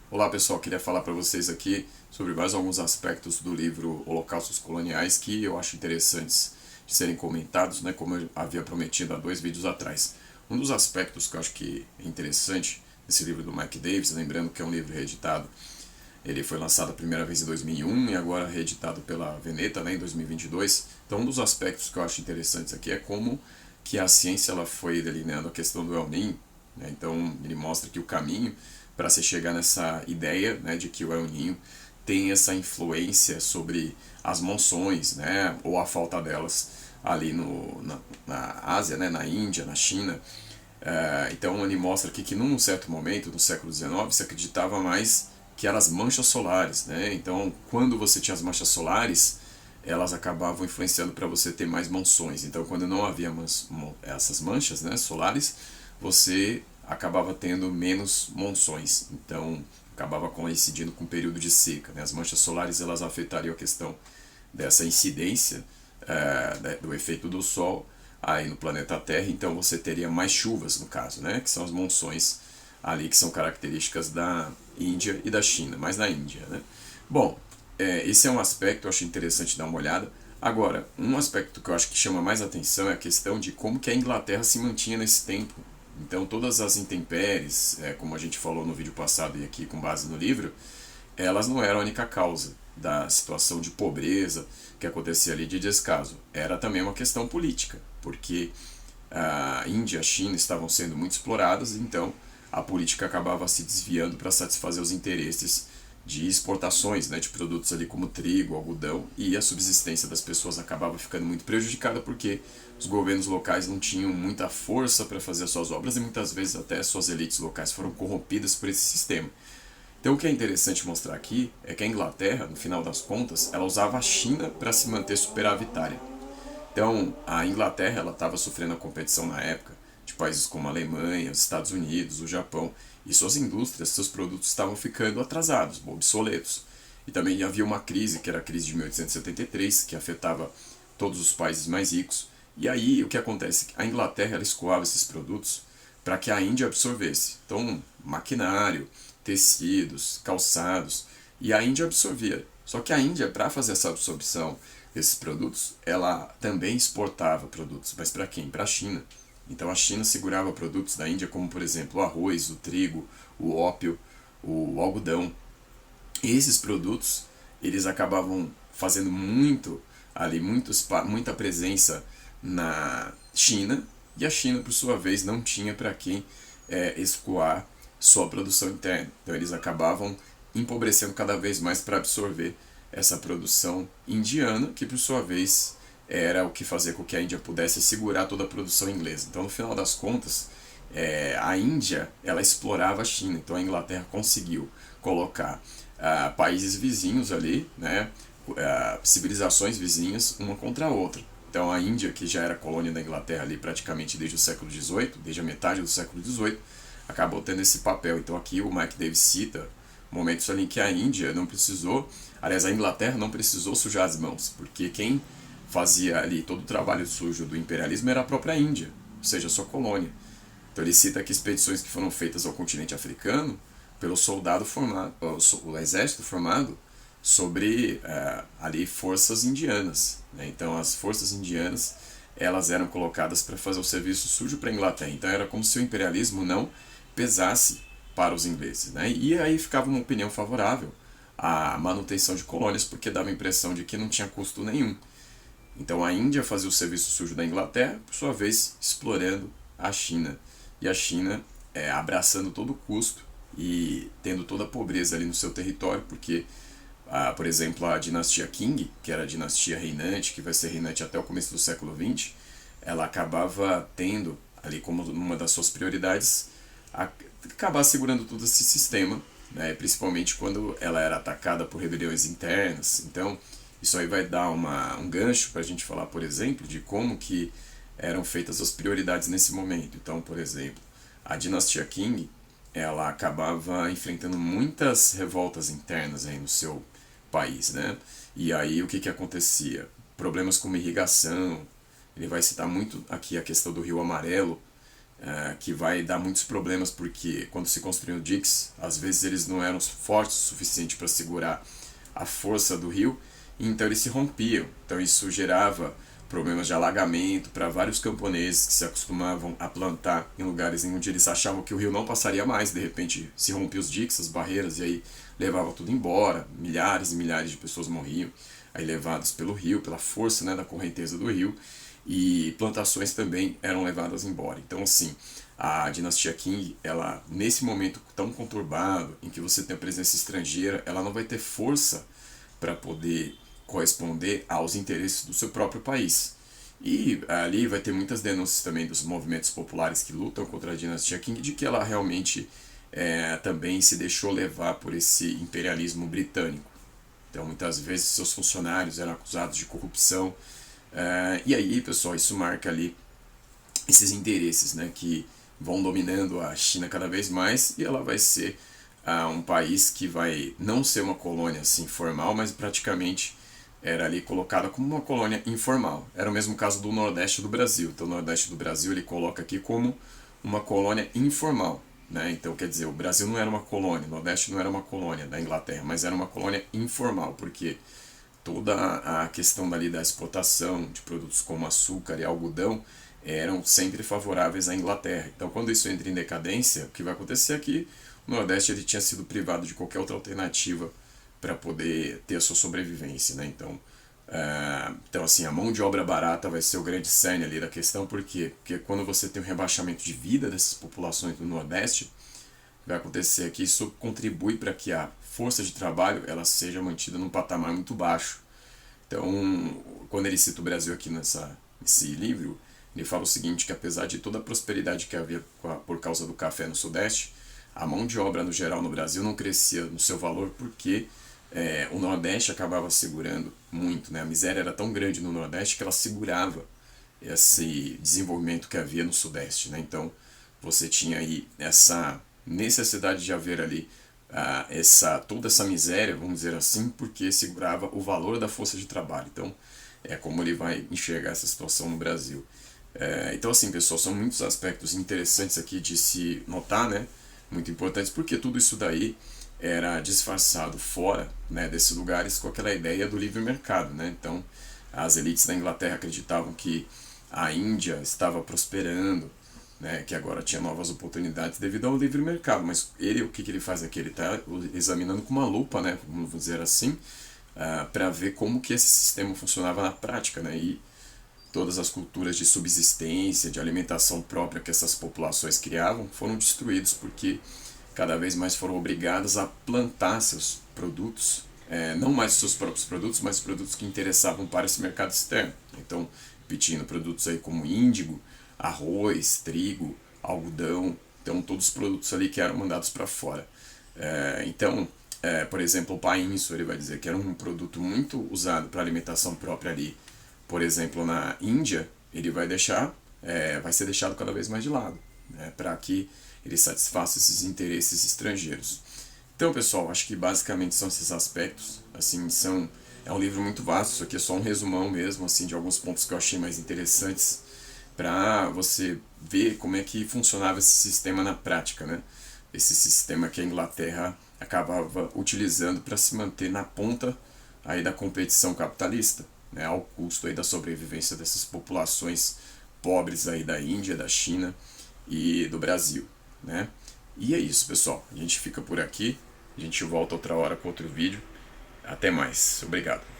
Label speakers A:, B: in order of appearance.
A: Olá pessoal, queria falar para vocês aqui sobre mais alguns aspectos do livro Holocaustos Coloniais que eu acho interessantes de serem comentados, né, como eu havia prometido há 2 vídeos atrás. Um dos aspectos que eu acho que é interessante nesse livro do Mike Davis, lembrando que é um livro reeditado, ele foi lançado a primeira vez em 2001 e agora reeditado pela Veneta, né, em 2022. Então um dos aspectos que eu acho interessantes aqui é como que a ciência ela foi delineando a questão do El Niño, né? Então ele mostra que o caminho para se chegar nessa ideia, né, de que o El Niño tem essa influência sobre as monções, né, ou a falta delas ali na Ásia, né, na Índia, na China. Então ele mostra aqui que num certo momento do século XIX se acreditava mais que eram as manchas solares, né? Então quando você tinha as manchas solares, elas acabavam influenciando para você ter mais monções. Então quando não havia essas manchas, né, solares, você acabava tendo menos monções. Então acabava coincidindo com o período de seca, né? As manchas solares elas afetariam a questão dessa incidência do efeito do Sol aí no planeta Terra, então você teria mais chuvas no caso, né? Que são as monções ali que são características da Índia e da China, mas na Índia, né? Bom, esse é um aspecto que eu acho interessante dar uma olhada. Agora, um aspecto que eu acho que chama mais atenção é a questão de como que a Inglaterra se mantinha nesse tempo. Então, todas as intempéries, como a gente falou no vídeo passado e aqui com base no livro, elas não eram a única causa da situação de pobreza que acontecia ali de descaso. Era também uma questão política, porque a Índia e a China estavam sendo muito exploradas, então a política acabava se desviando para satisfazer os interesses de exportações, né, de produtos ali como trigo, algodão, e a subsistência das pessoas acabava ficando muito prejudicada porque os governos locais não tinham muita força para fazer as suas obras e muitas vezes até suas elites locais foram corrompidas por esse sistema. Então o que é interessante mostrar aqui é que a Inglaterra, no final das contas, ela usava a China para se manter superavitária. Então a Inglaterra ela estava sofrendo a competição na época de países como a Alemanha, os Estados Unidos, o Japão, e suas indústrias, seus produtos estavam ficando atrasados, obsoletos. E também havia uma crise, que era a crise de 1873, que afetava todos os países mais ricos. E aí o que acontece? A Inglaterra ela escoava esses produtos para que a Índia absorvesse. Então, maquinário, tecidos, calçados, e a Índia absorvia. Só que a Índia, para fazer essa absorção desses produtos, ela também exportava produtos, mas para quem? Para a China. Então a China segurava produtos da Índia, como por exemplo o arroz, o trigo, o ópio, o algodão. E esses produtos, eles acabavam fazendo muito ali, muita presença na China, e a China, por sua vez, não tinha para quem escoar sua produção interna. Então eles acabavam empobrecendo cada vez mais para absorver essa produção indiana, que por sua vez era o que fazia com que a Índia pudesse segurar toda a produção inglesa. Então, no final das contas, a Índia ela explorava a China. Então, a Inglaterra conseguiu colocar países vizinhos ali, né, civilizações vizinhas, uma contra a outra. Então, a Índia, que já era colônia da Inglaterra ali praticamente desde o século XVIII, desde a metade do século XVIII, acabou tendo esse papel. Então, aqui o Mike Davis cita momentos ali em que a Índia não precisou, aliás, a Inglaterra não precisou sujar as mãos, porque quem fazia ali todo o trabalho sujo do imperialismo era a própria Índia, ou seja, a sua colônia. Então ele cita aqui expedições que foram feitas ao continente africano pelo soldado formado, o exército formado sobre ali forças indianas, né? Então as forças indianas elas eram colocadas para fazer o serviço sujo para a Inglaterra. Então era como se o imperialismo não pesasse para os ingleses, né? E aí ficava uma opinião favorável à manutenção de colônias, porque dava a impressão de que não tinha custo nenhum. Então a Índia fazia o serviço sujo da Inglaterra, por sua vez explorando a China. E a China abraçando todo o custo e tendo toda a pobreza ali no seu território, porque, por exemplo, a dinastia Qing, que era a dinastia reinante, que vai ser reinante até o começo do século XX, ela acabava tendo ali como uma das suas prioridades acabar segurando todo esse sistema, né, principalmente quando ela era atacada por rebeliões internas. Então isso aí vai dar um gancho para a gente falar, por exemplo, de como que eram feitas as prioridades nesse momento. Então, por exemplo, a dinastia Qing, ela acabava enfrentando muitas revoltas internas aí no seu país, né? E aí o que que acontecia? Problemas como irrigação. Ele vai citar muito aqui a questão do Rio Amarelo, que vai dar muitos problemas, porque quando se construíam diques, às vezes eles não eram fortes o suficiente para segurar a força do rio, e então eles se rompiam. Então isso gerava problemas de alagamento para vários camponeses que se acostumavam a plantar em lugares em onde eles achavam que o rio não passaria mais. De repente se rompiam os diques, as barreiras, e aí levava tudo embora, milhares e milhares de pessoas morriam aí levadas pelo rio, pela força, né, da correnteza do rio, e plantações também eram levadas embora. Então, assim, a dinastia Qing, ela, nesse momento tão conturbado, em que você tem a presença estrangeira, ela não vai ter força para poder corresponder aos interesses do seu próprio país. E ali vai ter muitas denúncias também dos movimentos populares que lutam contra a dinastia Qing, de que ela realmente também se deixou levar por esse imperialismo britânico. Então, muitas vezes, seus funcionários eram acusados de corrupção. E aí, pessoal, isso marca ali esses interesses, né, que vão dominando a China cada vez mais, e ela vai ser um país que vai não ser uma colônia assim formal, mas praticamente era ali colocada como uma colônia informal. Era o mesmo caso do Nordeste do Brasil. Então, o Nordeste do Brasil ele coloca aqui como uma colônia informal. Né? Então, quer dizer, o Brasil não era uma colônia, o Nordeste não era uma colônia da Inglaterra, mas era uma colônia informal, porque toda a questão dali da exportação de produtos como açúcar e algodão eram sempre favoráveis à Inglaterra. Então, quando isso entra em decadência, o que vai acontecer é que o Nordeste ele tinha sido privado de qualquer outra alternativa para poder ter a sua sobrevivência. Né? Então, assim, a mão de obra barata vai ser o grande cerne ali da questão. Por quê? Porque quando você tem um rebaixamento de vida dessas populações do Nordeste, vai acontecer que isso contribui para que a força de trabalho ela seja mantida num patamar muito baixo. Então, quando ele cita o Brasil aqui nesse livro, ele fala o seguinte, que apesar de toda a prosperidade que havia por causa do café no Sudeste, a mão de obra no geral no Brasil não crescia no seu valor porque o Nordeste acabava segurando muito. Né? A miséria era tão grande no Nordeste que ela segurava esse desenvolvimento que havia no Sudeste. Né? Então, você tinha aí essa necessidade de haver ali toda essa miséria, vamos dizer assim, porque segurava o valor da força de trabalho. Então, é como ele vai enxergar essa situação no Brasil. Então, assim, pessoal, são muitos aspectos interessantes aqui de se notar, né? Muito importantes, porque tudo isso daí era disfarçado fora, né, desses lugares com aquela ideia do livre mercado. Né? Então, as elites da Inglaterra acreditavam que a Índia estava prosperando, né, que agora tinha novas oportunidades devido ao livre mercado, mas o que ele faz aqui? Ele está examinando com uma lupa, né, vamos dizer assim, para ver como que esse sistema funcionava na prática, né, e todas as culturas de subsistência, de alimentação própria que essas populações criavam foram destruídos porque cada vez mais foram obrigadas a plantar seus produtos, não mais os seus próprios produtos, mas os produtos que interessavam para esse mercado externo. Então, repetindo, produtos aí como índigo, arroz, trigo, algodão, então todos os produtos ali que eram mandados para fora. Por exemplo, o painço, ele vai dizer que era um produto muito usado para alimentação própria ali. Por exemplo, na Índia, ele vai ser deixado cada vez mais de lado, né, para que ele satisfaça esses interesses estrangeiros. Então, pessoal, acho que basicamente são esses aspectos. Assim, é um livro muito vasto, isso aqui é só um resumão mesmo, assim, de alguns pontos que eu achei mais interessantes para você ver como é que funcionava esse sistema na prática, né? Esse sistema que a Inglaterra acabava utilizando para se manter na ponta aí da competição capitalista, né? Ao custo aí da sobrevivência dessas populações pobres aí da Índia, da China e do Brasil, né? E é isso, pessoal. A gente fica por aqui. A gente volta outra hora com outro vídeo. Até mais. Obrigado.